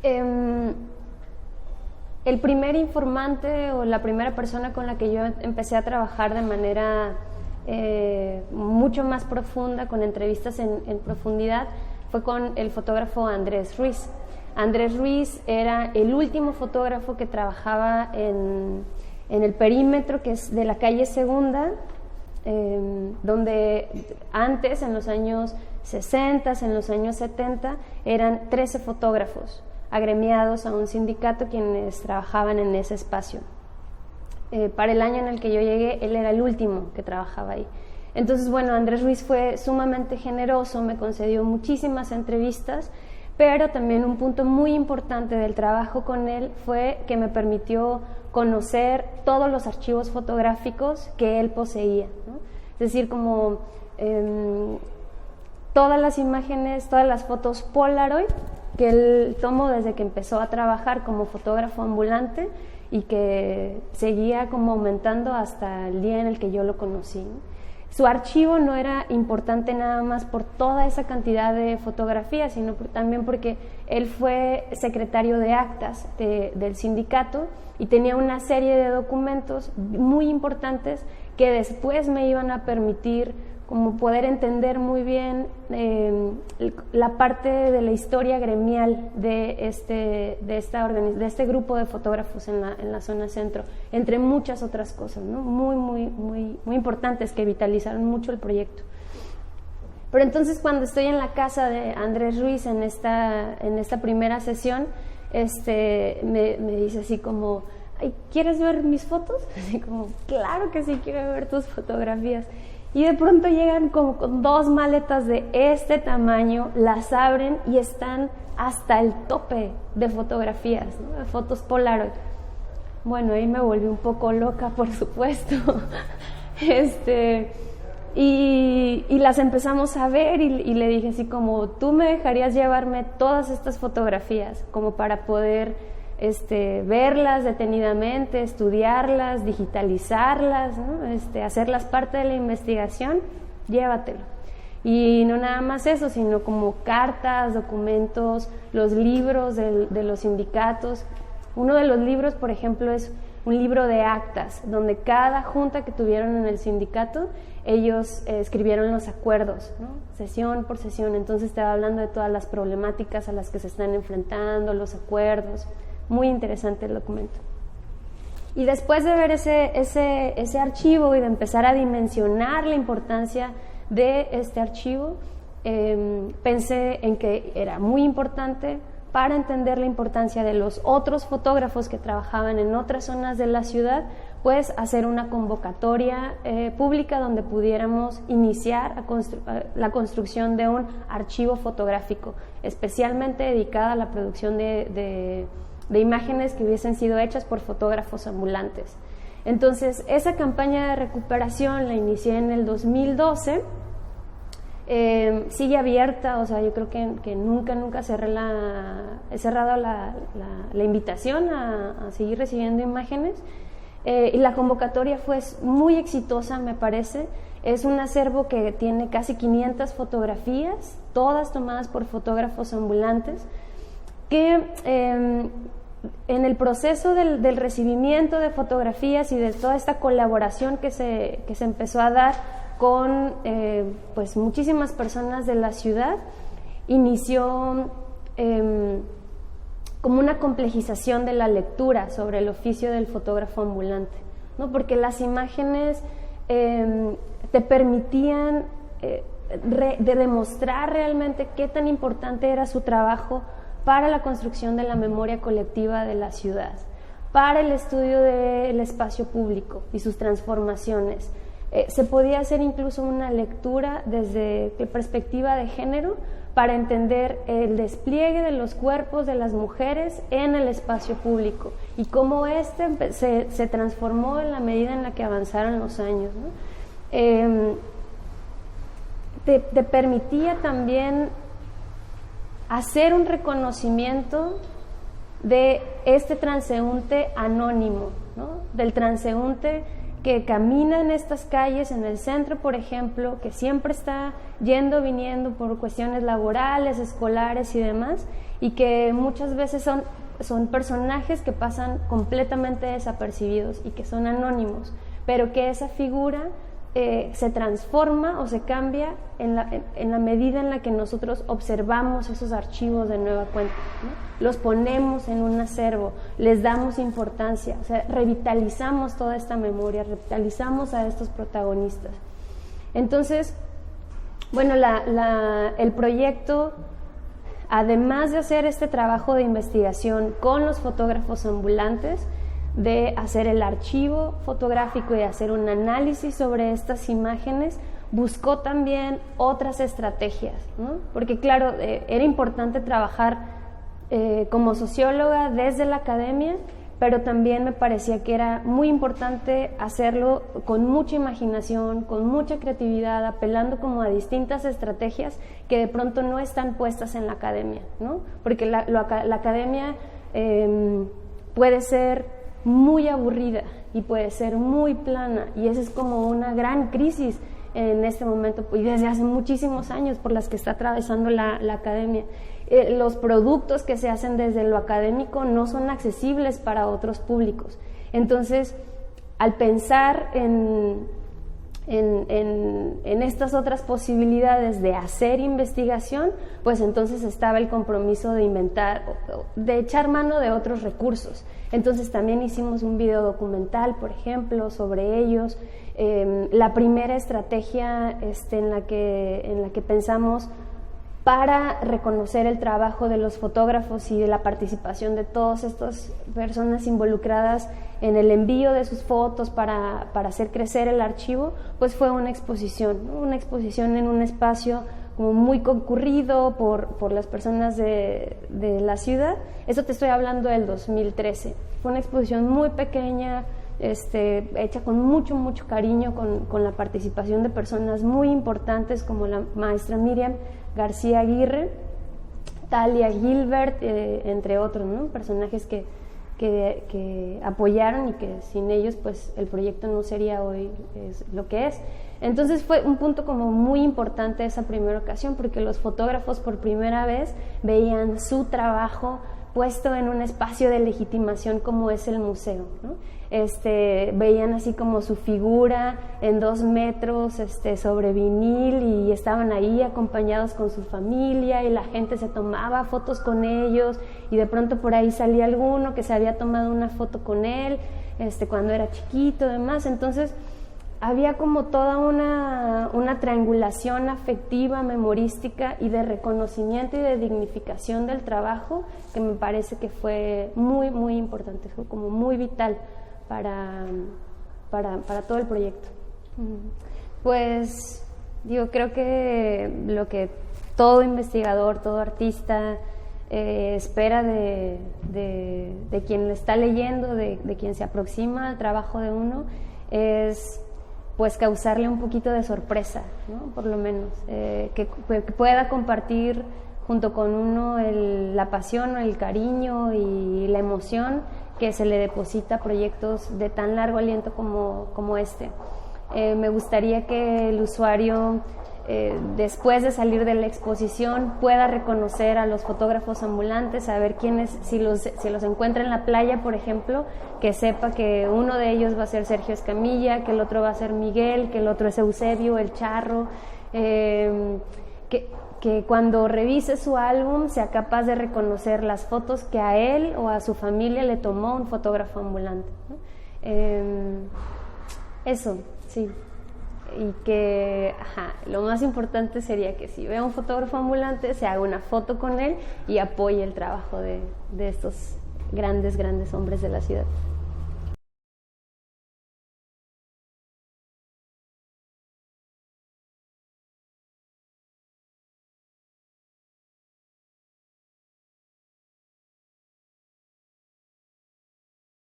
El primer informante o la primera persona con la que yo empecé a trabajar de manera mucho más profunda, con entrevistas en profundidad, fue con el fotógrafo Andrés Ruiz. Andrés Ruiz era el último fotógrafo que trabajaba en el perímetro, que es de la calle Segunda, donde antes, en los años 60, en los años 70, eran 13 fotógrafos agremiados a un sindicato quienes trabajaban en ese espacio. Para el año en el que yo llegué, él era el último que trabajaba ahí. Entonces, bueno, Andrés Ruiz fue sumamente generoso, me concedió muchísimas entrevistas, pero también un punto muy importante del trabajo con él fue que me permitió conocer todos los archivos fotográficos que él poseía, ¿no? Es decir, como todas las imágenes, todas las fotos Polaroid que él tomó desde que empezó a trabajar como fotógrafo ambulante y que seguía como aumentando hasta el día en el que yo lo conocí, ¿no? Su archivo no era importante nada más por toda esa cantidad de fotografías, sino también porque él fue secretario de actas del sindicato y tenía una serie de documentos muy importantes que después me iban a permitir como poder entender muy bien la parte de la historia gremial de este grupo de fotógrafos en la zona centro, entre muchas otras cosas, ¿no? muy importantes que vitalizaron mucho el proyecto. Pero entonces, cuando estoy en la casa de Andrés Ruiz en esta primera sesión, me dice así como: "Ay, ¿quieres ver mis fotos?" Así como: "Claro que sí, quiero ver tus fotografías." Y de pronto llegan como con 2 maletas de este tamaño, las abren y están hasta el tope de fotografías, ¿no? De fotos Polaroid. Bueno, ahí me volví un poco loca, por supuesto. Y las empezamos a ver y le dije así como: "¿Tú me dejarías llevarme todas estas fotografías como para poder verlas detenidamente, estudiarlas, digitalizarlas, ¿no? Hacerlas parte de la investigación? Llévatelo." Y no nada más eso, sino como cartas, documentos, los libros de los sindicatos. Uno de los libros, por ejemplo, es un libro de actas, donde cada junta que tuvieron en el sindicato, ellos escribieron los acuerdos, ¿no? Sesión por sesión. Entonces te va hablando de todas las problemáticas a las que se están enfrentando, los acuerdos. Muy interesante el documento. Y después de ver ese archivo y de empezar a dimensionar la importancia de este archivo, pensé en que era muy importante, para entender la importancia de los otros fotógrafos que trabajaban en otras zonas de la ciudad, pues hacer una convocatoria pública donde pudiéramos iniciar la construcción de un archivo fotográfico especialmente dedicado a la producción de imágenes que hubiesen sido hechas por fotógrafos ambulantes. Entonces, esa campaña de recuperación la inicié en el 2012, sigue abierta, o sea, yo creo que nunca he cerrado la invitación a seguir recibiendo imágenes, y la convocatoria fue muy exitosa, me parece. Es un acervo que tiene casi 500 fotografías, todas tomadas por fotógrafos ambulantes, que en el proceso del recibimiento de fotografías y de toda esta colaboración que se empezó a dar con pues muchísimas personas de la ciudad, inició como una complejización de la lectura sobre el oficio del fotógrafo ambulante, ¿no? Porque las imágenes te permitían de demostrar realmente qué tan importante era su trabajo para la construcción de la memoria colectiva de la ciudad, para el estudio del espacio público y sus transformaciones. Se podía hacer incluso una lectura desde perspectiva de género para entender el despliegue de los cuerpos de las mujeres en el espacio público y cómo se transformó en la medida en la que avanzaron los años, ¿no? Te permitía también hacer un reconocimiento de este transeúnte anónimo, ¿no? Del transeúnte que camina en estas calles, en el centro, por ejemplo, que siempre está yendo, viniendo por cuestiones laborales, escolares y demás, y que muchas veces son personajes que pasan completamente desapercibidos y que son anónimos, pero que esa figura se transforma o se cambia en la medida en la que nosotros observamos esos archivos de nueva cuenta, ¿no? Los ponemos en un acervo, les damos importancia, o sea, revitalizamos toda esta memoria, revitalizamos a estos protagonistas. Entonces, bueno, el proyecto, además de hacer este trabajo de investigación con los fotógrafos ambulantes, de hacer el archivo fotográfico y hacer un análisis sobre estas imágenes, buscó también otras estrategias, ¿no? Porque claro, era importante trabajar como socióloga desde la academia, pero también me parecía que era muy importante hacerlo con mucha imaginación, con mucha creatividad, apelando como a distintas estrategias que de pronto no están puestas en la academia, ¿no? Porque la academia puede ser muy aburrida y puede ser muy plana, y esa es como una gran crisis en este momento y desde hace muchísimos años por las que está atravesando la academia. Los productos que se hacen desde lo académico no son accesibles para otros públicos. Entonces, al pensar en estas otras posibilidades de hacer investigación, pues entonces estaba el compromiso de inventar, de echar mano de otros recursos. Entonces también hicimos un video documental, por ejemplo, sobre ellos. La primera estrategia en la que pensamos para reconocer el trabajo de los fotógrafos y de la participación de todas estas personas involucradas en el envío de sus fotos para hacer crecer el archivo, pues fue una exposición, ¿no? Una exposición en un espacio como muy concurrido por las personas de la ciudad. Eso te estoy hablando del 2013. Fue una exposición muy pequeña, hecha con mucho cariño, con la participación de personas muy importantes como la maestra Miriam García Aguirre, Talia Gilbert, entre otros, ¿no? Personajes que apoyaron y que sin ellos pues el proyecto no sería hoy lo que es. Entonces fue un punto como muy importante esa primera ocasión, porque los fotógrafos por primera vez veían su trabajo puesto en un espacio de legitimación como es el museo, ¿no? Veían así como su figura en 2 metros sobre vinil, y estaban ahí acompañados con su familia y la gente se tomaba fotos con ellos, y de pronto por ahí salía alguno que se había tomado una foto con él cuando era chiquito y demás. Entonces había como toda una triangulación afectiva, memorística y de reconocimiento y de dignificación del trabajo que me parece que fue muy importante, fue como muy vital para todo el proyecto. Pues digo, creo que lo que todo investigador, todo artista espera de quien le está leyendo, de quien se aproxima al trabajo de uno, es pues causarle un poquito de sorpresa, ¿no? Por lo menos, que pueda compartir junto con uno la pasión, el cariño y la emoción que se le deposita a proyectos de tan largo aliento como este. Me gustaría que el usuario, después de salir de la exposición, pueda reconocer a los fotógrafos ambulantes, saber quiénes, si los encuentra en la playa, por ejemplo, que sepa que uno de ellos va a ser Sergio Escamilla, que el otro va a ser Miguel, que el otro es Eusebio, el Charro, que cuando revise su álbum sea capaz de reconocer las fotos que a él o a su familia le tomó un fotógrafo ambulante, ¿no? Eso, sí. Y que, lo más importante sería que si ve a un fotógrafo ambulante se haga una foto con él y apoye el trabajo de estos grandes hombres de la ciudad.